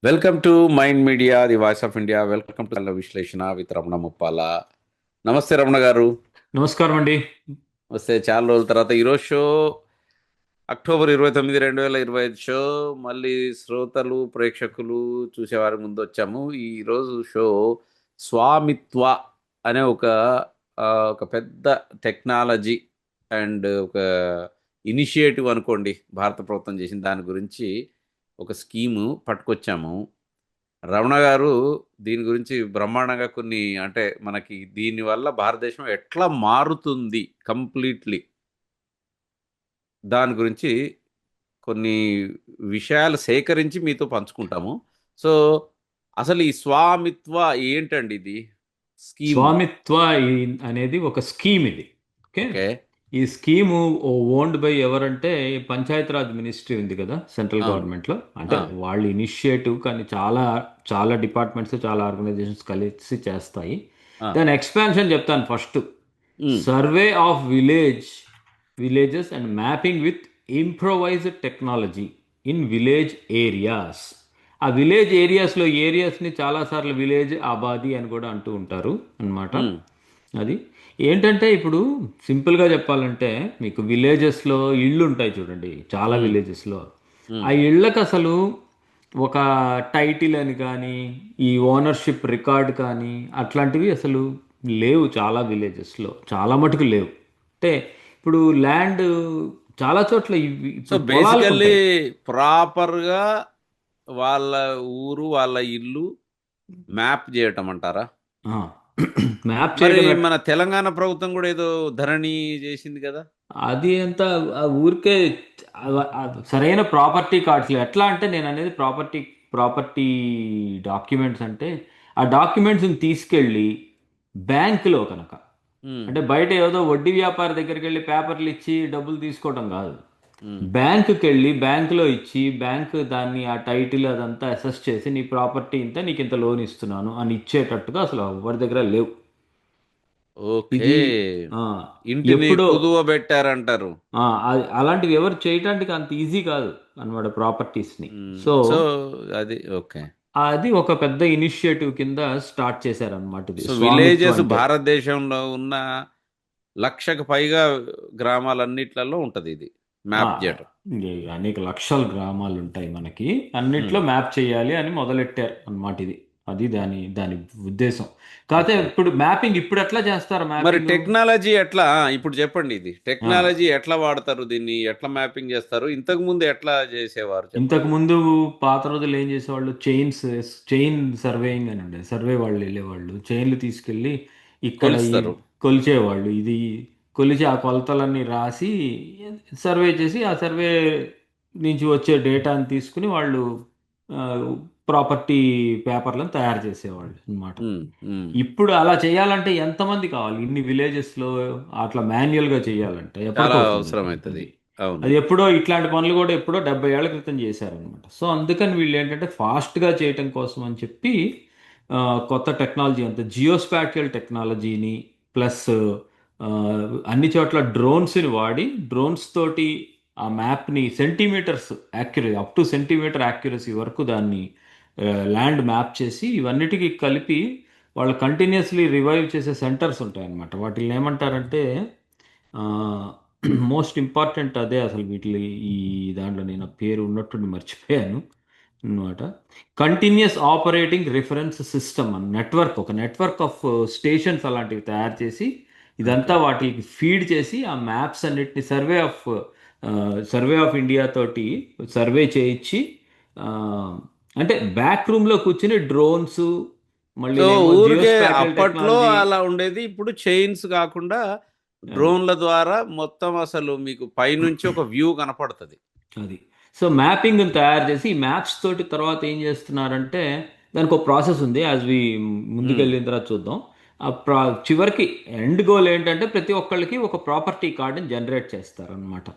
Welcome to mind media the voice of India. Welcome to విశ్లేషణ with Ramana Muppala. నమస్తే రమణ గారు. నమస్కారం అండి. వస్తే చాలా రోజుల తర్వాత ఈరోజు షో అక్టోబర్ 29, 2025 షో మళ్ళీ శ్రోతలు ప్రేక్షకులు చూసేవారి ముందు వచ్చాము. ఈరోజు షో స్వామిత్వ అనే ఒక పెద్ద టెక్నాలజీ అండ్ ఒక ఇనిషియేటివ్ అనుకోండి, భారత ప్రభుత్వం చేసిన దాని గురించి ఒక స్కీము పట్టుకొచ్చాము. రమణ గారు దీని గురించి బ్రహ్మాండంగా కొన్ని, అంటే మనకి దీనివల్ల భారతదేశం ఎట్లా మారుతుంది కంప్లీట్లీ, దాని గురించి కొన్ని విషయాలు సేకరించి మీతో పంచుకుంటాము. సో అసలు ఈ స్వామిత్వ ఏంటండి? ఇది స్కీము. స్వామిత్వ అనేది ఒక స్కీమ్ ఇది. ఓకే. ఓకే. ఈ స్కీము ఓన్డ్ బై ఎవరంటే పంచాయతీరాజ్ మినిస్ట్రీ ఉంది కదా సెంట్రల్ అవును. గవర్నమెంట్లో. అంటే ఆ, వాళ్ళు ఇనిషియేటివ్, కానీ చాలా చాలా డిపార్ట్మెంట్స్, చాలా ఆర్గనైజేషన్స్ కలిసి చేస్తాయి. ఆ, దాని ఎక్స్పాన్షన్ చెప్తాను first. Um, survey of villages and mapping with improvised technology in village areas. ఆ విలేజ్ ఏరియాస్ని చాలాసార్లు విలేజ్ ఆబాది అని కూడా అంటూ ఉంటారు అన్నమాట. ఉమ్, అది ఏంటంటే ఇప్పుడు సింపుల్గా చెప్పాలంటే మీకు విలేజెస్లో ఇళ్ళు ఉంటాయి చూడండి, చాలా ఉమ్, విలేజెస్లో. ఉమ్. ఆ ఇళ్ళకి అసలు ఒక టైటిల్ అని కానీ, ఈ ఓనర్షిప్ రికార్డ్ కానీ అట్లాంటివి అసలు లేవు చాలా విలేజెస్లో, చాలా మటుకు లేవు. అంటే ఇప్పుడు ల్యాండ్ చాలా చోట్ల సో ఇప్పుడు పొలాలకు బేసికల్లీ ఉంటాయి. ప్రాపర్గా వాళ్ళ ఊరు వాళ్ళ ఇల్లు మ్యాప్ చేయటం అంటారా? మ్యాప్ మరి చేయడం మన తెలంగాణ ప్రభుత్వం కూడా ఏదో ధరణి చేసింది కదా? అది ఎంత ఆ ఊరికే సరైన ప్రాపర్టీ కార్డ్స్లో ఎట్లా అంటే, నేను అనేది ప్రాపర్టీ డాక్యుమెంట్స్ అంటే ఆ డాక్యుమెంట్స్ని తీసుకెళ్ళి బ్యాంకులో కనుక, ఉమ్, అంటే బయట ఏదో వడ్డీ వ్యాపారి దగ్గరికి వెళ్ళి పేపర్లు ఇచ్చి డబ్బులు తీసుకోవడం కాదు. ఉమ్. బ్యాంకుకి వెళ్ళి బ్యాంకులో ఇచ్చి బ్యాంకు దాన్ని ఆ టైటిల్ అదంతా అసెస్ చేసి నీ ప్రాపర్టీ ఇంత, నీకు ఇంత లోన్ ఇస్తున్నాను అని ఇచ్చేటట్టుగా అసలు ఎవరి దగ్గర లేవు. ఓకే. ఇది ఆ, ఇంటిని ఎప్పుడో కుదువ పెట్టారంటారు. అలాంటివి ఎవరు చేయటానికి అంత ఈజీ కాదు అన్నమాట ప్రాపర్టీస్ని. ఉమ్. సో సో అది ఓకే. అది ఒక పెద్ద ఇనిషియేటివ్ కింద స్టార్ట్ చేశారనమాట, ఇది సో స్వామిత్వ విలేజెస్ అంటే. భారతదేశంలో ఉన్న లక్షకు పైగా గ్రామాలన్నిట్లలో ఉంటది ఇది ఆ, మ్యాప్ చేయటం. అనేక లక్షల గ్రామాలు ఉంటాయి మనకి, ఉమ్. అన్నిట్లో మ్యాప్ చేయాలి అని మొదలెట్టారు అన్నమాట ఇది. అది దాని దాని ఉద్దేశం. కాకపోతే ఓకే. ఇప్పుడు మ్యాపింగ్ ఇప్పుడు ఎట్లా చేస్తారు మరి మ్యాపింగ్? టెక్నాలజీ ఎట్లా, ఇప్పుడు చెప్పండి, ఇది టెక్నాలజీ ఎట్లా వాడతారు, దీన్ని ఎట్లా మ్యాపింగ్ చేస్తారు, ఇంతకు ముందు ఎట్లా చేసేవారు ఇంతకు చెప్పండి. ముందు పాత రోజులు ఏం చేసేవాళ్ళు, చైన్ సర్వేయింగ్ అని ఉండేది. సర్వే వాళ్ళు వెళ్ళేవాళ్ళు చైన్లు తీసుకెళ్ళి ఇక్కడ ఈ కొలుస్తారు. కొలిచేవాళ్ళు. ఇది కొలిచి ఆ కొలతలన్నీ రాసి సర్వే చేసి, ఆ సర్వే నుంచి వచ్చే డేటాని తీసుకుని వాళ్ళు ప్రాపర్టీ పేపర్లను తయారు చేసేవాళ్ళు అన్నమాట. ఉమ్, ఉమ్. ఇప్పుడు అలా చేయాలంటే ఎంతమంది కావాలి? ఇన్ని విలేజెస్లో అట్లా మాన్యువల్గా చేయాలంటే చాలా ఎప్పటికవుతుంది అవసరం అది. అవుతుంది. అది అవును. అది ఎప్పుడో ఇట్లాంటి పనులు కూడా ఎప్పుడో 70 ఏళ్ల క్రితం చేశారనమాట. సో అందుకని వీళ్ళు ఏంటంటే ఫాస్ట్గా చేయటం కోసం అని చెప్పి ఆ, కొత్త టెక్నాలజీ, అంత జియోస్పాటియల్ టెక్నాలజీని ప్లస్ అన్ని చోట్ల డ్రోన్స్ని వాడి, డ్రోన్స్ తోటి ఆ మ్యాప్ని centimetres accuracy, up to centimetre accuracy వరకు దాన్ని ల్యాండ్ మ్యాప్ చేసి ఇవన్నిటికీ కలిపి వాళ్ళు కంటిన్యూస్లీ రివైవ్ చేసే సెంటర్స్ ఉంటాయన్నమాట. వాటిని ఏమంటారంటే మోస్ట్ ఇంపార్టెంట్ అదే అసలు వీటి, ఈ దాంట్లో నేను ఆ పేరు ఉన్నట్టుండి మర్చిపోయాను అన్నమాట. కంటిన్యూస్ ఆపరేటింగ్ రిఫరెన్స్ సిస్టమ్ అని నెట్వర్క్, ఒక నెట్వర్క్ ఆఫ్ స్టేషన్స్ అలాంటివి తయారు చేసి ఓకే. ఇదంతా వాటికి ఫీడ్ చేసి ఆ మ్యాప్స్ అన్నిటిని సర్వే ఆఫ్ ఇండియా తోటి సర్వే చేయించి, ఆ, అంటే బ్యాక్ రూమ్లో కూర్చుని డ్రోన్స్, సో మళ్ళీనేమో ఊరికే జియోస్పాటియల్ అప్పట్లో టెక్నాలజీ. అలా ఉండేది, ఇప్పుడు చైన్స్ కాకుండా డ్రోన్ల ద్వారా మొత్తం అసలు మీకు పైనుంచి ఒక వ్యూ కనపడుతుంది. అది సో మ్యాపింగ్ తయారు చేసి ఈ మ్యాప్స్ తోటి తర్వాత ఏం చేస్తున్నారంటే, దానికి ఒక ప్రాసెస్ ఉంది. యాజ్ వి ఉమ్. ముందుకెళ్ళిన తర్వాత చూద్దాం. చివరికి ఎండ్ గోల్ ఏంటంటే ప్రతి ఒక్కళ్ళకి ఒక ప్రాపర్టీ కార్డుని జనరేట్ చేస్తారనమాట.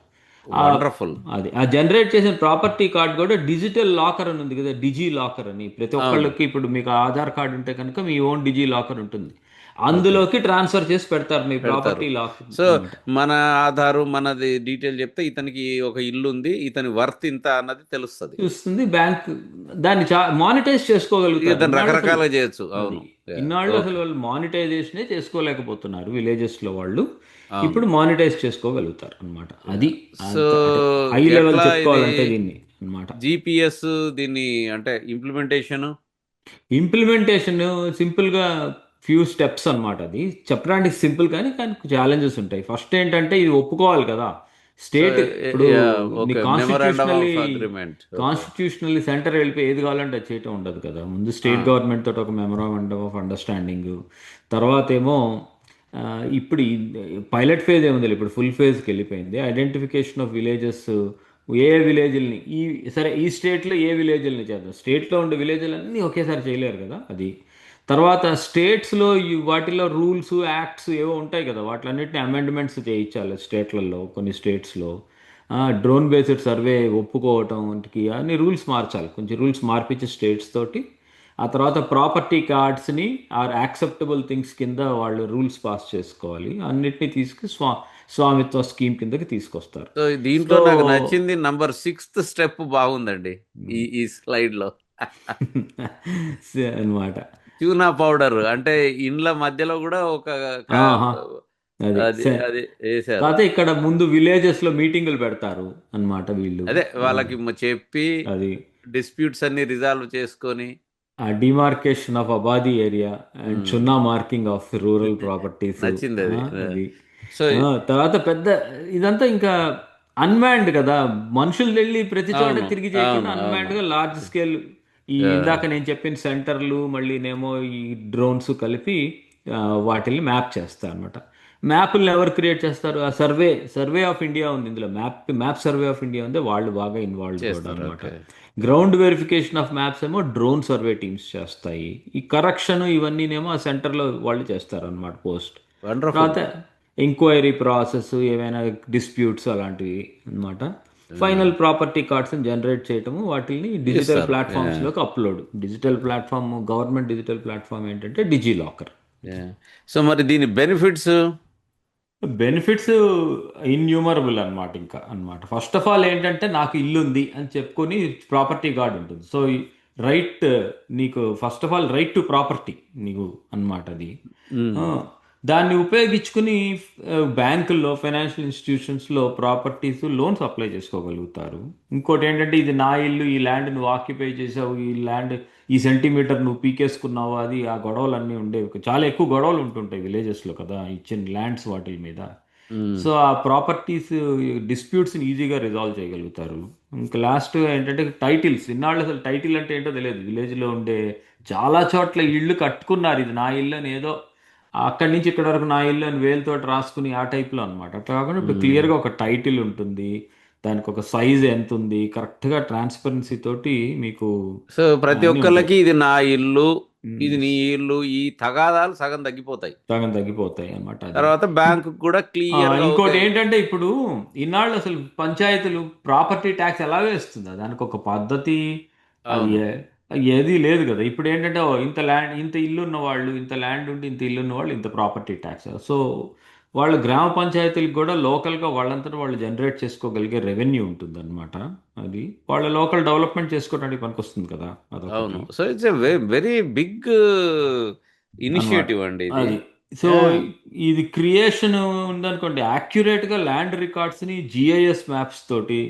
వండర్ఫుల్. అది ఆ జనరేట్ చేసిన ప్రాపర్టీ కార్డ్ కూడా డిజిటల్ లాకర్ అని ఉంది కదా, డిజీ లాకర్ అని. ప్రతి అవును. ఒక్కళ్ళకి ఇప్పుడు మీకు ఆధార్ కార్డు ఉంటే కనుక మీ ఓన్ డిజీ లాకర్ ఉంటుంది. ఓకే. అందులోకి ట్రాన్స్ఫర్ చేసి పెడతారు మీ పెడతారు. ప్రాపర్టీ లాక్ సో, అనమాట. మన ఆధారు, మనది డీటెయిల్ చెప్తే ఇతనికి ఒక ఇల్లు ఉంది. ఇతని వర్త్ ఇంత అన్నది తెలుస్తది. చూస్తుంది బ్యాంక్. దాన్ని మానిటైజ్ ఇక చేసుకోగలుగుతారు. దాన్ని ఇన్నాళ్ళు అసలు రకరకాలుగా చేయొచ్చు. అది అవును. యాహ్! ఇన్నాళ్ళు అసలు ఓకే. వాళ్ళు మానిటైజేషనే చేసుకోలేకపోతున్నారు విలేజెస్లో వాళ్ళు. అవును. ఇప్పుడు మానిటైజ్ చేసుకోగలుగుతారు అనమాట. అది యాహ్! సో, అంత అంటే హై లెవెల్ ఎట్లా ఇది చెప్పుకోవాలంటే దీన్ని అనమాట. జీపీఎస్ దీన్ని అంటే ఇంప్లిమెంటేషను? ఇంప్లిమెంటేషన్ సింపుల్గా ఫ్యూ స్టెప్స్ అన్నమాట. అది చెప్పడానికి సింపుల్ కానీ కానీ ఛాలెంజెస్ ఉంటాయి. ఫస్ట్ ఏంటంటే ఇది ఒప్పుకోవాలి కదా సో, స్టేట్. ఇప్పుడు యాహ్! నీ okay. Memorandum constitutionally of agreement. Okay. Constitutionally centre వెళ్ళిపోయి ఏది కావాలంటే అది చేయటం ఉండదు కదా. ముందు స్టేట్ ఆ! గవర్నమెంట్ తోటి ఒక మెమోరాండమ్ ఆఫ్ అండర్స్టాండింగ్, తర్వాత ఏమో ఇప్పుడు పైలట్ ఫేజ్ ఏముంది, ఇప్పుడు ఫుల్ ఫేజ్కి వెళ్ళిపోయింది. ఐడెంటిఫికేషన్ ఆఫ్ విలేజెస్, ఏ విలేజ్ని ఈ సరే ఈ స్టేట్లో ఏ విలేజ్ని చేద్దాం. స్టేట్లో ఉండే విలేజ్లన్నీ ఒకేసారి చేయలేరు కదా అది. తర్వాత స్టేట్స్లో వాటిలో రూల్స్ యాక్ట్స్ ఏవో ఉంటాయి కదా, వాటిలన్నిటిని అమెండ్మెంట్స్ చేయించాలి స్టేట్లలో. కొన్ని స్టేట్స్లో డ్రోన్ బేస్డ్ సర్వే ఒప్పుకోవటం వంటికి అన్ని రూల్స్ మార్చాలి. కొంచెం రూల్స్ మార్పించి స్టేట్స్ తోటి ఆ తర్వాత ప్రాపర్టీ కార్డ్స్ని ఆర్ యాక్సెప్టబుల్ థింగ్స్ కింద వాళ్ళు రూల్స్ పాస్ చేసుకోవాలి. అన్నిటినీ తీసుకు స్వామిత్వ స్కీమ్ కిందకి తీసుకొస్తారు. సో, దీంట్లో సో నాకు నచ్చింది నంబర్ 6థ్ స్టెప్ బాగుందండి. ఈ స్లైడ్‌లో. అనమాట. ట్యూనా పౌడర్ అంటే ఇండ్ల మధ్యలో గూడా ఒక క ఆహా, అది అది అది ఏశారు. కాకపోతే ఇక్కడ ముందు విలేజెస్లో మీటింగులు పెడతారు అన్నమాట వీళ్ళు. అదే ఆ, వాళ్ళకి చెప్పి అది డిస్ప్యూట్స్ అన్ని రిజాల్వ్ చేసుకొని ఆ డిమార్కేషన్ ఆఫ్ అబాది ఏరియా అండ్ హ్మ్. చున్నా మార్కింగ్ ఆఫ్ రూరల్ ప్రాపర్టీస్. నచ్చిందది. అది సో తర్వాత పెద్ద ఇదంతా ఇంకా అన్మాన్డ్ కదా. మనుషులు వెళ్ళి ప్రతి చోట అవును. తిరిగి చేయకుండా అవును. అవును. అన్మాన్డ్గా లార్జ్ స్కేల్ ఈ యాహ్! ఇందాక నేను చెప్పిన సెంటర్లు మళ్ళీనేమో ఈ డ్రోన్స్ కలిపి వాటిల్ని మ్యాప్ చేస్తారు అనమాట. మ్యాప్లు ఎవరు క్రియేట్ చేస్తారు? ఆ సర్వే ఆఫ్ ఇండియా ఉంది ఇందులో. మ్యాప్ సర్వే ఆఫ్ ఇండియా ఉంది, వాళ్ళు బాగా ఇన్వాల్వ్ కూడా చేస్తారు. అనమాట. Okay. Ground verification of maps ఏమో డ్రోన్ సర్వే టీమ్స్ చేస్తాయి. ఈ కరెక్షన్ ఇవన్నీనేమో ఆ సెంటర్లో వాళ్ళు చేస్తారు అనమాట పోస్ట్. వండర్‌ఫుల్. తర్వాత ఎంక్వైరీ ప్రాసెస్, ఏవైనా డిస్ప్యూట్స్ అలాంటివి అన్నమాట. హ్మ్. ఫైనల్ ప్రాపర్టీ కార్డ్స్ని జనరేట్ చేయటము, వాటిని డిజిటల్ ఇస్తారు. యాహ్! ప్లాట్ఫామ్స్లోకి upload. Digital platform, government digital platform ఏంటంటే డిజీ లాకర్. యాహ్! సో, మరి దీని బెనిఫిట్స్? బెనిఫిట్స్ ఇన్యూమరబుల్ అనమాట. ఇంకా అనమాట ఫస్ట్ ఆఫ్ ఆల్ ఏంటంటే నాకు ఇల్లు ఉంది అని చెప్పుకొని ప్రాపర్టీ కార్డ్ ఉంటుంది. సో రైట్, నీకు first of all right to property నీకు అనమాట అది. హ్మ్. ఆ, దాన్ని ఉపయోగించుకుని బ్యాంకుల్లో, ఫైనాన్షియల్ ఇన్స్టిట్యూషన్స్లో ప్రాపర్టీస్ లోన్స్ అప్లై చేసుకోగలుగుతారు. ఇంకోటి ఏంటంటే ఇది నా ఇల్లు, ఈ ల్యాండ్ నువ్వు ఆక్యుపై చేసావు, ఈ ల్యాండ్ ఈ సెంటీమీటర్ నువ్వు పీకేసుకున్నావు, అది ఆ గొడవలు అన్నీ ఉండేవి. చాలా ఎక్కువ గొడవలు ఉంటుంటాయి విలేజెస్లో కదా ఇచ్చిన ల్యాండ్స్ వాటి మీద. హ్మ్. సో ఆ ప్రాపర్టీస్ డిస్ప్యూట్స్ని ఈజీగా రిజాల్వ్ చేయగలుగుతారు. ఇంకా లాస్ట్ ఏంటంటే టైటిల్స్. ఇన్నాళ్ళు అసలు టైటిల్ అంటే ఏంటో తెలియదు. విలేజ్లో ఉండే చాలా చోట్ల ఇళ్ళు కట్టుకున్నారు, ఇది నా ఇల్లు అని ఏదో అక్కడి నుంచి ఇక్కడ వరకు నా ఇల్లు అని వేలుతోటి రాసుకుని ఆ టైప్లో అనమాట. అట్లా కాకుండా ఇప్పుడు హ్మ్. క్లియర్గా ఒక టైటిల్ ఉంటుంది, దానికి ఒక సైజ్ ఎంత ఉంది, కరెక్ట్గా ట్రాన్స్పరెన్సీ తోటి మీకు సో, ప్రతి అన్నీ ఉంటాయి. ఒక్కళ్ళకి ఇది నా ఇల్లు, ఇది ఉమ్, నీ ఇల్లు, ఈ తగాదాలు సగం తగ్గిపోతాయి. సగం తగ్గిపోతాయి అనమాట అది. తర్వాత బ్యాంకుకి కూడా క్లియర్‌గా ఓకే. ఇంకోటి ఏంటంటే ఇప్పుడు ఇన్నాళ్ళు అసలు పంచాయతీలు ప్రాపర్టీ ట్యాక్స్ ఎలా వేస్తుందా, దానికి ఒక పద్ధతి అది అవును. ఏది లేదు కదా. ఇప్పుడు ఏంటంటే ఓ ఇంత ల్యాండ్, ఇంత ఇల్లు ఉన్న వాళ్ళు, ఇంత ల్యాండ్ ఉండి ఇంత ఇల్లు ఉన్న వాళ్ళు ఇంత ప్రాపర్టీ ట్యాక్స్. సో వాళ్ళు గ్రామ పంచాయతీలకు కూడా లోకల్గా వాళ్ళంతటా వాళ్ళు జనరేట్ చేసుకోగలిగే రెవెన్యూ ఉంటుంది అనమాట. అది వాళ్ళ లోకల్ డెవలప్మెంట్ చేసుకోవడానికి పనికొస్తుంది కదా, అవును. అదొకటి సో, ఇట్స్ వెరీ బిగ్ అనమాట. ఇనిషియేటివ్ అండి ఇది. అది సో యాహ్! ఇది క్రియేషన్ ఉందనుకోండి, యాక్యురేట్గా ల్యాండ్ రికార్డ్స్ని జిఐఎస్ మ్యాప్స్ తోటి,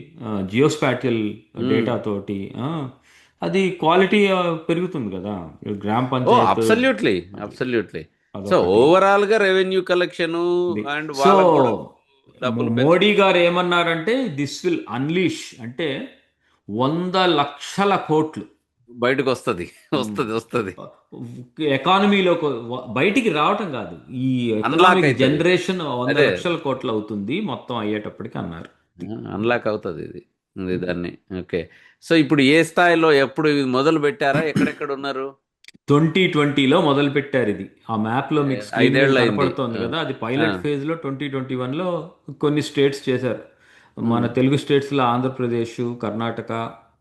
జియోస్పాటియల్ హ్మ్. డేటా తోటి అది క్వాలిటీ పెరుగుతుంది కదా గ్రామ ఓహ్! పంచాయత్. అబ్సల్యూట్‌లీ. అది అబ్సల్యూట్‌లీ. సో, అదొకటి. ఓవరాల్‌గా రెవెన్యూ కలెక్షను ఇది అండ్ సో వాళ్ళకి గూడా డబ్బులు మోడీ పెంచుతాయి. గారు ఏమన్నారంటే దిస్ విల్ అన్లీష్ అంటే 100 లక్షల కోట్లు బయటకొస్తది. వస్తది. ఎకానమీలోకి బయటికి రావటం కాదు, ఈ అన్‌లాక్ ఎకనామిక్ అయితది. జనరేషన్ వంద అదే. లక్షల కోట్లు అవుతుంది మొత్తం అయ్యేటప్పటికి అన్నారు. అన్‌లాక్ అవుతదిది. ఇది దాన్ని. ఓకే. సో, ఇప్పుడు ఏ స్థాయిలో ఎప్పుడు ఇది మొదలు పెట్టారా? ఎక్కడెక్కడున్నారు? 2020లో మొదలు పెట్టారు ఇది. ఆ మ్యాప్లో మీకు స్క్రీన్ 5 మీద ఏళ్లయింది. కనపడుతోంది ఆ! కదా, అది ఆ! పైలట్ ఫేజ్లో 2021లో కొన్ని స్టేట్స్ చేశారు. మన హ్మ్. తెలుగు స్టేట్స్లో ఆంధ్రప్రదేశ్, కర్ణాటక,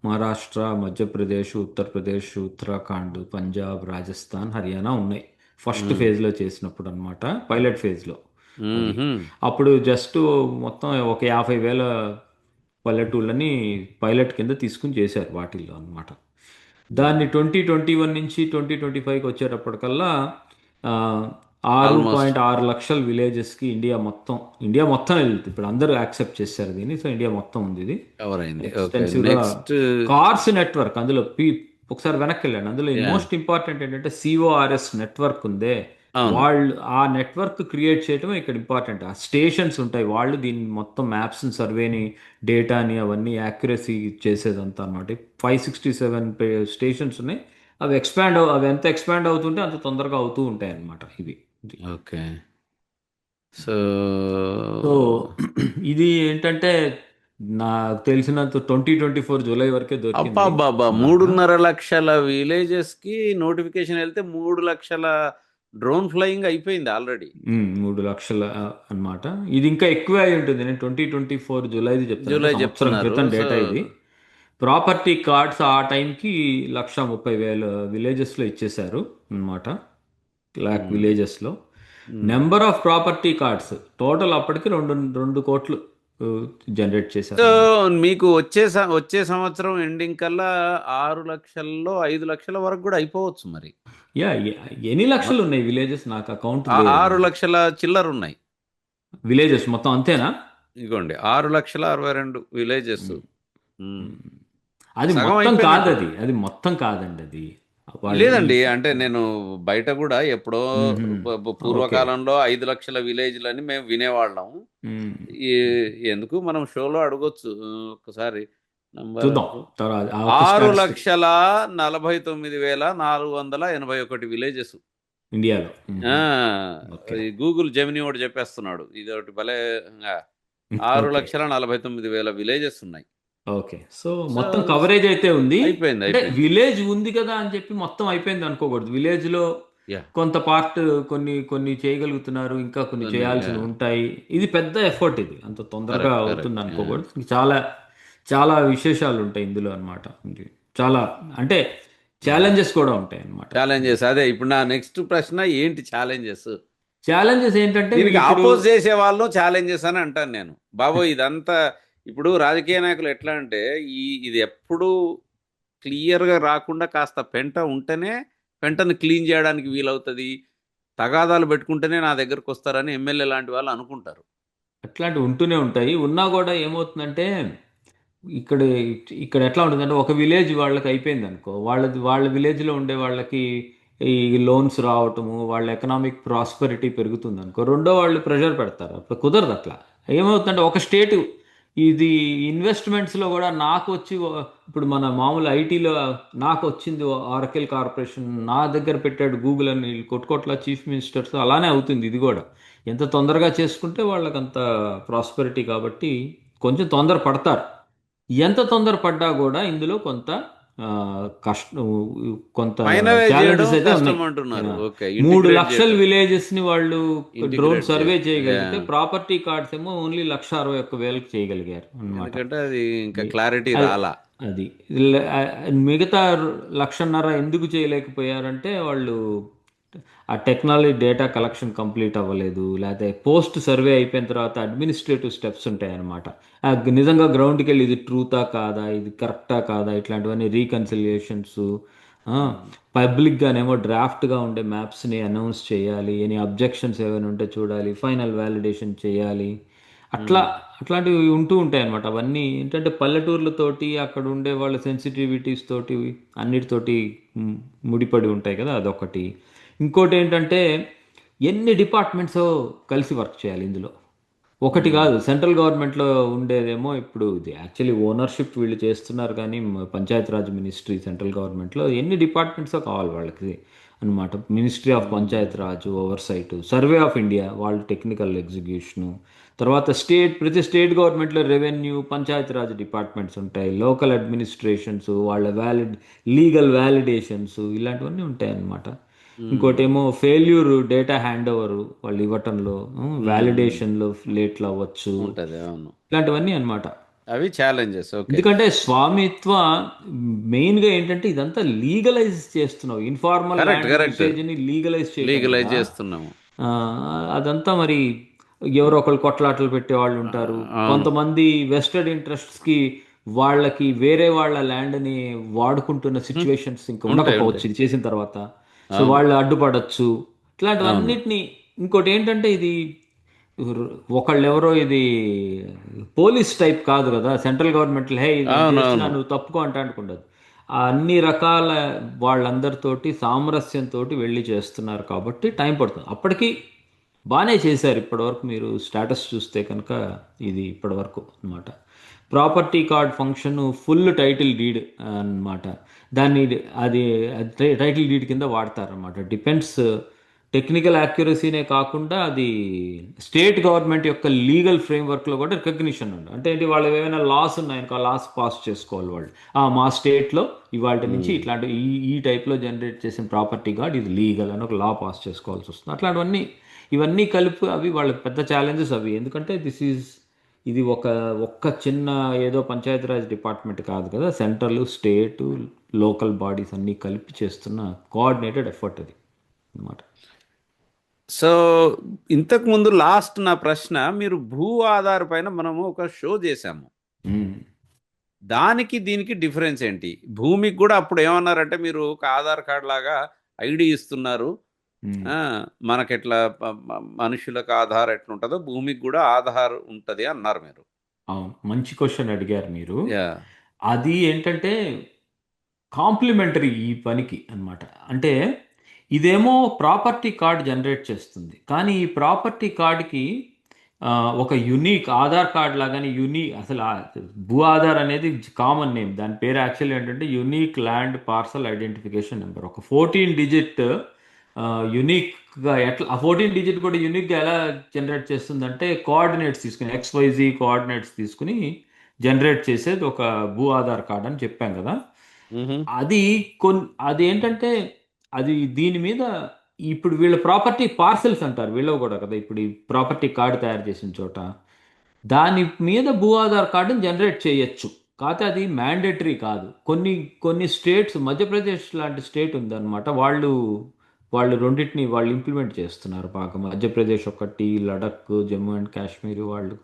మహారాష్ట్ర, మధ్యప్రదేశ్, ఉత్తరప్రదేశ్, ఉత్తరాఖండ్, పంజాబ్, రాజస్థాన్, హర్యానా ఉన్నాయి. ఫస్ట్ ఉమ్, ఫేజ్లో చేసినప్పుడు అనమాట, పైలట్ ఫేజ్లో. అది ఉమ్హు. అప్పుడు జస్ట్ మొత్తం ఒక 50,000 పల్లెటూళ్ళని పైలట్ కింద తీసుకుని చేశారు వాటిల్లో అనమాట. దాన్ని 2021 నుంచి 2025కి వచ్చేటప్పటికల్లా ఆ, ఆల్మోస్ట్ 6.6 లక్షల విలేజెస్కి ఇండియా మొత్తం వెళ్తుంది. ఇప్పుడు అందరూ యాక్సెప్ట్ చేశారు దీన్ని, సో ఇండియా మొత్తం ఉంది ఇది. కవర్ అయింది. ఓకే, ఎక్స్టెన్సివ్గా నెక్స్ట్. కార్స్ నెట్వర్క్ అందులో ఒకసారి వెనక్కి వెళ్ళండి. అందులో యా, మోస్ట్ ఇంపార్టెంట్ ఏంటంటే సిఓఆర్ఎస్ నెట్వర్క్ ఉందే, అవును. వాళ్ళు ఆ నెట్వర్క్ క్రియేట్ చేయడం ఇక్కడ ఇంపార్టెంట్. ఆ స్టేషన్స్ ఉంటాయి, వాళ్ళు దీన్ని మొత్తం మ్యాప్స్ని, సర్వేని, డేటాని అవన్నీ యాక్యురసీ చేసేదంతా అనమాట. 567 స్టేషన్స్ ఉన్నాయి. అవి ఎంత ఎక్స్పాండ్ అవుతుంటే అంత తొందరగా అవుతూ ఉంటాయి అన్నమాట ఇవి. ఓకే. సో సో ఇది ఏంటంటే నాకు తెలిసినంత 2024 జూలై వరకే దొరికింది అబ్బాబ్బాబ్బా, నాకు. 3.5 లక్షల విలేజెస్ కి నోటిఫికేషన్ వెళ్తే 3 లక్షల డ్రోన్ ఫ్లయింగ్ అయిపోయింది ఆల్రెడీ. 3 లక్షల అన్నమాట. ఇది ఇంకా ఎక్కువే అయి ఉంటుంది. నేను 2024 జూలైది చెప్తున్నాను, జూలై సంవత్సరం చెప్తున్నారు. క్రితం సో డేటా ఇది. ప్రాపర్టీ కార్డ్స్ ఆ టైంకి 1,30,000 విలేజెస్లో ఇచ్చేశారు అనమాట, లాక్ విలేజెస్లో. Number of property cards total అప్పటికి 2 కోట్లు జనరేట్ సో చేశారనమాట. మీకు వచ్చే సంవత్సరం ఎండింగ్ కల్లా 6 లక్షల్లో 5 లక్షల వరకు కూడా అయిపోవచ్చు మరి. యా, ఎన్ని మ- లక్షలు ఉన్నాయి విలేజెస్, నాకు అకౌంట్ లేదు. 6 లక్షల చిల్లర ఉన్నాయి. విలేజెస్ మొత్తం అంతేనా? ఇదిగోండి, 6,62,000 విలేజెస్. అది సగం మొత్తం కాదు, అయిపోయినట్టే. అది మొత్తం కాదండి. అది వాళ్ళు లేదండి, అంటే నేను బయట కూడా ఎప్పుడో మ్మ్హ్మ్. ఓకే. పూర్వకాలంలో 5 లక్షల విలేజ్లని మేము వినేవాళ్ళం. మ్మ్. ఎందుకు మనం షోలో అడగొచ్చు ఒకసారి. నంబర్ చూద్దాం తర్వాత ఆ ఒక ఆరు స్టాటిస్టిక్ లక్షల 49,481 విలేజెస్. ఇండియాలో. ఓకే. గూగుల్ జెమిని ఒకటి చెప్పేస్తున్నాడు, ఇది ఒకటి భలే. ఆ, ఆరు ఓకే. లక్షల 49,000 విలేజెస్ ఉన్నాయి. ఓకే. సో సో మొత్తం కవరేజ్ అయితే ఉంది. అయిపోయింది, అంటే అయిపోయింది. విలేజ్ ఉంది కదా అని చెప్పి మొత్తం అయిపోయింది అనుకోకూడదు. విలేజ్ లో యా, కొంత పార్ట్ కొన్ని కొన్ని చేయగలుగుతున్నారు, ఇంకా కొన్ని కొన్ని. చేయాల్సినవి ఉంటాయి. ఇది పెద్ద ఎఫర్ట్, ఇది అంత తొందరగా కరెక్ట్, అవుతుంది కరెక్ట్. అనుకోకూడదు. చాలా చాలా విశేషాలు ఉంటాయి ఇందులో అన్నమాట. చాలా అంటే ఛాలెంజెస్ కూడా ఉంటాయి అన్నమాట. ఛాలెంజెస్, అదే ఇప్పుడు నా నెక్స్ట్ ప్రశ్న, ఏంటి ఛాలెంజెస్? ఛాలెంజెస్ ఏంటంటే దీనికి వీళ్ళు ఇప్పుడు ఆపోజ్ చేసే వాళ్ళు ఛాలెంజెస్ అని అంటాను నేను. బాబోయ్, ఇదంతా ఇప్పుడు రాజకీయ నాయకులు ఎట్లా అంటే, ఇది ఎప్పుడు క్లియర్గా రాకుండా కాస్త పెంట ఉంటేనే పెంటను క్లీన్ చేయడానికి వీలవుతుంది, తగాదాలు పెట్టుకుంటేనే నా దగ్గరకు వస్తారని ఎమ్మెల్యే లాంటి వాళ్ళు అనుకుంటారు. అట్లాంటివి ఉంటూనే ఉంటాయి. ఉన్నా కూడా ఏమవుతుందంటే ఇక్కడ ఇక్కడ ఎట్లా ఉంటుందంటే ఒక విలేజ్ వాళ్ళకి అయిపోయింది అనుకో, వాళ్ళ విలేజ్లో ఉండే వాళ్ళకి ఈ లోన్స్ రావటము, వాళ్ళ ఎకనామిక్ ప్రాస్పెరిటీ పెరుగుతుంది అనుకో, రెండో వాళ్ళు ప్రెషర్ పెడతారు. అప్పుడు కుదరదు అట్లా. ఏమవుతుందంటే ఒక స్టేట్ ఇది ఇన్వెస్ట్మెంట్స్లో కూడా నాకు వచ్చి ఇప్పుడు మన మామూలు ఐటీలో నాకు వచ్చింది ఆరకిల్ కార్పొరేషన్ నా దగ్గర పెట్టాడు గూగుల్ అని వీళ్ళు కొట్టుకోట్ల చీఫ్ మినిస్టర్స్, అలానే అవుతుంది ఇది కూడా. ఎంత తొందరగా చేసుకుంటే వాళ్ళకి అంత ప్రాస్పెరిటీ కాబట్టి కొంచెం తొందర పడతారు. ఎంత తొందరపడ్డా కూడా ఇందులో కొంత ఆ, కష్టం, కొంత ఫైనలైజ్ చేయడం ఛాలెంజెస్ అయితే కష్టం ఉన్నాయి. అంటున్నారు. ఓకే, 3 లక్షల చేయటం, విలేజెస్ ని వాళ్ళు డ్రోన్ ఇంటిగ్రేట్ సర్వే చేయడం. చేయగలిగితే ప్రాపర్టీ కార్డ్స్ ఏమో ఓన్లీ 161,000కి చేయగలిగారు అన్నమాట. ఎందుకంటే అది ఇంకా క్లారిటీ అది రాలా. అది మిగతా 1,50,000 ఎందుకు చేయలేకపోయారంటే వాళ్ళు ఆ టెక్నాలజీ డేటా కలెక్షన్ కంప్లీట్ అవ్వలేదు, లేకపోతే పోస్ట్ సర్వే అయిపోయిన తర్వాత అడ్మినిస్ట్రేటివ్ స్టెప్స్ ఉంటాయి అన్నమాట. నిజంగా గ్రౌండ్కి వెళ్ళి ఇది ట్రూతా కాదా, ఇది కరెక్టా కాదా, ఇట్లాంటివన్నీ రీకన్సిలియేషన్స్, పబ్లిక్గానేమో డ్రాఫ్ట్గా ఉండే మ్యాప్స్ని అనౌన్స్ చేయాలి, ఎనీ అబ్జెక్షన్స్ ఏమైనా ఉంటే చూడాలి, ఫైనల్ వ్యాలిడేషన్ చేయాలి. అట్లా అట్లాంటివి ఉంటూ ఉంటాయి అన్నమాట. అవన్నీ ఏంటంటే పల్లెటూర్లతోటి అక్కడ ఉండే వాళ్ళ సెన్సిటివిటీస్ తోటి అన్నిటితోటి ముడిపడి ఉంటాయి కదా, అదొకటి. ఇంకోటి ఏంటంటే ఎన్ని డిపార్ట్మెంట్స్ కలిసి వర్క్ చేయాలి ఇందులో. ఒకటి కాదు, సెంట్రల్ గవర్నమెంట్లో ఉండేదేమో ఇప్పుడు ఇది యాక్చువల్లీ ఓనర్షిప్ వీళ్ళు చేస్తున్నారు, కానీ పంచాయతీరాజ్ మినిస్ట్రీ సెంట్రల్ గవర్నమెంట్లో ఎన్ని డిపార్ట్మెంట్సో కావాలి వాళ్ళకి అనమాట. Ministry of Panchayat Raj oversight, survey of India వాళ్ళు టెక్నికల్ ఎగ్జిక్యూషను, తర్వాత ప్రతి స్టేట్ గవర్నమెంట్లో రెవెన్యూ పంచాయతీరాజ్ డిపార్ట్మెంట్స్ ఉంటాయి, లోకల్ అడ్మినిస్ట్రేషన్స్ వాళ్ళ లీగల్ వ్యాలిడేషన్స్ ఇలాంటివన్నీ ఉంటాయి అన్నమాట. ఇంకోటి ఏమో ఫెయిల్యూర్ డేటా హ్యాండ్ ఓవర్ వాళ్ళు ఇవ్వటంలో, వ్యాలిడేషన్లో లేట్లు అవ్వచ్చు, ఉంటది, అవును. ఇలాంటివన్నీ అన్నమాట. అవి ఛాలెంజెస్. ఓకే. ఎందుకంటే స్వామిత్వ మెయిన్గా ఏంటంటే ఇదంతా లీగలైజ్ చేస్తున్నావు, ఇన్ఫార్మల్ కరెక్ట్. Land correct. యూసేజ్ని లీగలైజ్ చేయటం లీగలైజ్ కదా. చేస్తున్నాము. ఆ, అదంతా మరి ఎవరో ఒకళ్ళు కొట్లాటలు పెట్టే వాళ్ళు ఉంటారు. అవును. కొంతమంది వెస్టెడ్ ఇంట్రెస్ట్స్కి వాళ్ళకి వేరే వాళ్ళ ల్యాండ్ని వాడుకుంటున్న హ్మ్. సిచ్యువేషన్స్ ఇంకా ఉంటాయి. ఉండకపోవచ్చు ఉంటాయి. ఇది చేసిన తర్వాత. సో అవును. వాళ్ళు అడ్డుపడచ్చు. అవును. ఇట్లాంటివన్నిటిని. ఇంకోటి ఏంటంటే ఇది ఒకళ్ళెవరో ఇది పోలీస్ టైప్ కాదు కదా, సెంట్రల్ గవర్నమెంట్ హే ఇది నేను చేస్తున్నా అవునవును. నువ్వు తప్పుకో అంటానుకుండదు. అన్ని రకాల వాళ్ళందరితోటి సామరస్యంతో వెళ్ళి చేస్తున్నారు కాబట్టి టైం పడుతుంది. అప్పటికి బాగానే చేశారు ఇప్పటివరకు. మీరు స్టేటస్ చూస్తే కనుక ఇది ఇప్పటివరకు అన్నమాట. Property card function full title deed అన్నమాట. దాన్ని అది టైటిల్ డీడ్ కింద వాడతారన్నమాట. డిపెండ్స్, టెక్నికల్ యాక్యురసీనే కాకుండా అది స్టేట్ గవర్నమెంట్ యొక్క లీగల్ ఫ్రేమ్వర్క్లో కూడా రికగ్నిషన్ ఉంది. అంటే ఏంటి, వాళ్ళు ఏమైనా లాస్ ఉన్నాయనుకో ఆ లాస్ పాస్ చేసుకోవాలి వాళ్ళు. మా స్టేట్లో ఇవాళ నుంచి హ్మ్. ఇట్లాంటి ఈ టైప్లో జనరేట్ చేసిన ప్రాపర్టీ కార్డ్ ఇది లీగల్ అని ఒక లా పాస్ చేసుకోవాల్సి వస్తుంది. అట్లాంటివన్నీ ఇవన్నీ కలిపి అవి వాళ్ళకి పెద్ద ఛాలెంజెస్ అవి. ఎందుకంటే ఇది ఒక్క చిన్న ఏదో పంచాయతీరాజ్ డిపార్ట్మెంట్ కాదు కదా, సెంట్రల్ స్టేటు లోకల్ బాడీస్ అన్నీ కలిపి చేస్తున్న కోఆర్డినేటెడ్ ఎఫర్ట్ అది అన్నమాట. సో ఇంతకు ముందు లాస్ట్ నా ప్రశ్న, మీరు భూ ఆధార్ పైన మనము ఒక షో చేశాము. మ్మ్. దానికి దీనికి డిఫరెన్స్ ఏంటి? భూమికి కూడా అప్పుడు ఏమన్నారంటే మీరు ఒక ఆధార్ కార్డ్ లాగా ఐడి ఇస్తున్నారు. మ్మ్. ఆ, మనకెట్లా మనుషులకు ఆధార్ ఎట్లుంటుందో భూమికి కూడా ఆధార్ ఉంటుంది అన్నారు మీరు. అవును, మంచి క్వశ్చన్ అడిగారు మీరు. యా. అది ఏంటంటే కాంప్లిమెంటరీ ఈ పనికి అన్నమాట. అంటే ఇదేమో ప్రాపర్టీ కార్డ్ జనరేట్ చేస్తుంది, కానీ ఈ ప్రాపర్టీ కార్డ్కి ఒక యునీక్ ఆధార్ కార్డ్ లాగానే అసలు భూ ఆధార్ అనేది కామన్ నేమ్. దాని పేరు యాక్చువల్లీ ఏంటంటే unique land parcel identification number. ఒక 14 డిజిట్ యునిక్గా. ఎట్లా ఆ 14 డిజిట్ కూడా యునిక్గా ఎలా జనరేట్ చేస్తుందంటే కోఆర్డినేట్స్ తీసుకుని, XYZ కోఆర్డినేట్స్ తీసుకుని జనరేట్ చేసేది ఒక భూ ఆధార్ కార్డ్ అని చెప్పాం కదా. మ్హూ. అది అది ఏంటంటే అది దీని మీద ఇప్పుడు వీళ్ళ ప్రాపర్టీ పార్సెల్స్ అంటారు వీళ్ళవి కూడా కదా. ఇప్పుడు ఈ ప్రాపర్టీ కార్డు తయారు చేసిన చోట దాని మీద భూ ఆధార్ కార్డుని జనరేట్ చేయొచ్చు. కాకపోతే అది మ్యాండేటరీ కాదు. కొన్ని స్టేట్స్, మధ్యప్రదేశ్ లాంటి స్టేట్ ఉందన్నమాట, వాళ్ళు రెండింటిని వాళ్ళు ఇంప్లిమెంట్ చేస్తున్నారు బాగా. మధ్యప్రదేశ్ ఒకటి, లడక్, జమ్మూ అండ్ కాశ్మీర్ వాళ్ళు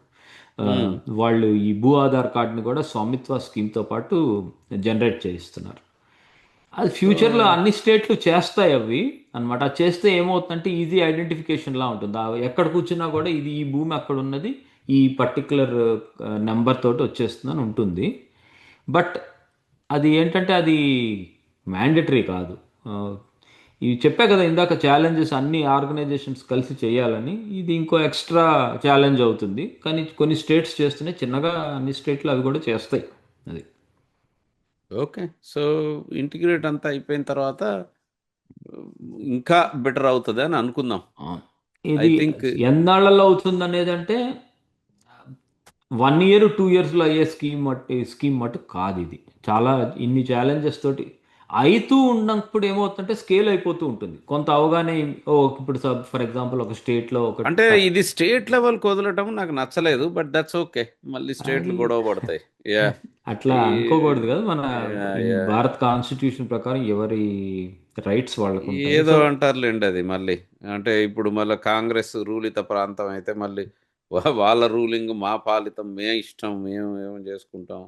ఆ, మ్. వాళ్ళు ఈ భూ ఆధార్ కార్డుని కూడా స్వామిత్వ స్కీమ్తో పాటు జనరేట్ చేయిస్తున్నారు. అది సో ఫ్యూచర్లో అన్ని స్టేట్లు చేస్తాయి అవి అన్నమాట. అది చేస్తే ఏమవుతుందంటే ఈజీ ఐడెంటిఫికేషన్లా ఉంటుంది. ఎక్కడ కూర్చున్నా కూడా ఇది ఈ భూమి అక్కడ ఉన్నది ఈ పర్టికులర్ నెంబర్ తోటి వచ్చేస్తుందని ఉంటుంది. బట్ అది ఏంటంటే అది మ్యాండేటరీ కాదు. ఆ, ఇవి చెప్పా కదా ఇందాక, ఛాలెంజెస్ అన్ని ఆర్గనైజేషన్స్ కలిసి చేయాలని. ఇది ఇంకో ఎక్స్ట్రా ఛాలెంజ్ అవుతుంది. కానీ కొన్ని స్టేట్స్ చేస్తూనే చిన్నగా అన్ని స్టేట్లు అవి కూడా చేస్తాయి. అది ఓకే. సో ఇంటిగ్రేట్ అంతా అయిపోయిన తర్వాత ఇంకా బెటర్ అవుతుంది అని అనుకుందాం. ఆ, ఐ ఇది థింక్. ఎన్నాళ్ళలో అవుతుంది అనేది అంటే 1 year 2 yearsలో అయ్యే స్కీమ్ మటు కాదు ఇది. చాలా ఇన్ని ఛాలెంజెస్ తోటి అవుతూ ఉన్నప్పుడు ఏమవుతుందంటే స్కేల్ అయిపోతూ ఉంటుంది. కొంత అవగానే ఇప్పుడు ఫర్ ఎగ్జాంపుల్ ఒక స్టేట్లో ఒక అంటే ఇది స్టేట్ లెవెల్ వదలటం నాకు నచ్చలేదు, బట్ దట్స్ ఓకే. మళ్ళీ స్టేట్లు అది గొడవ పడతాయి. యా. అట్లా ఈ అనుకోకూడదు కదా. మన యా, యా. భారత్ కాన్స్టిట్యూషన్ ప్రకారం ఎవరి రైట్స్ వాళ్ళకు ఉంటాయి. ఏదో సో అంటారులేండి అది మళ్ళీ. అంటే ఇప్పుడు మళ్ళీ కాంగ్రెస్ రూలిత ప్రాంతం అయితే మళ్ళీ వాళ్ళ రూలింగ్ మా పాలితం, మే ఇష్టం, మేము ఏమో చేసుకుంటాం.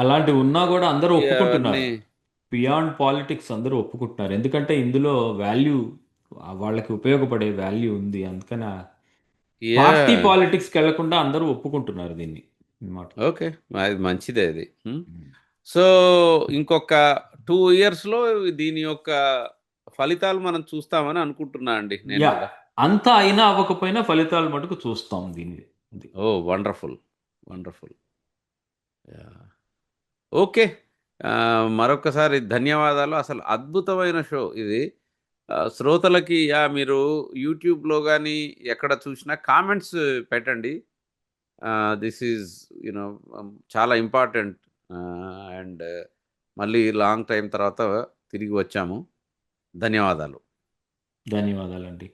అలాంటివి ఉన్నా కూడా అందరూ అవన్నీ. ఒప్పుకుంటున్నారు. బియాండ్ పాలిటిక్స్ అందరూ ఒప్పుకుంటున్నారు. ఎందుకంటే ఇందులో వాల్యూ, వాళ్ళకి ఉపయోగపడే వాల్యూ ఉంది. అందుకని యా. పార్టీ పాలిటిక్స్కి వెళ్లకుండా అందరూ ఒప్పుకుంటున్నారు దీన్ని అన్నమాట. ఓకే. అది మంచిదే అది. సో ఇంకొక 2 yearsలో దీని యొక్క ఫలితాలు మనం చూస్తామని అనుకుంటున్నా అండి నేను యా, కూడా. అంతా అయినా అవ్వకపోయినా ఫలితాలు మటుకు చూస్తాం దీన్ని. ఓ వండర్ఫుల్. వండర్ఫుల్. యా. ఓకే. మరొకసారి ధన్యవాదాలు. అసలు అద్భుతమైన షో ఇది. శ్రోతలకి మీరు యూట్యూబ్లో కానీ ఎక్కడ చూసినా కామెంట్స్ పెట్టండి. దిస్ ఈజ్ యునో చాలా ఇంపార్టెంట్. అండ్ మళ్ళీ లాంగ్ టైం తర్వాత తిరిగి వచ్చాము. ధన్యవాదాలు. ధన్యవాదాలండి.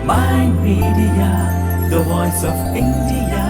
Mind Media, the voice of India.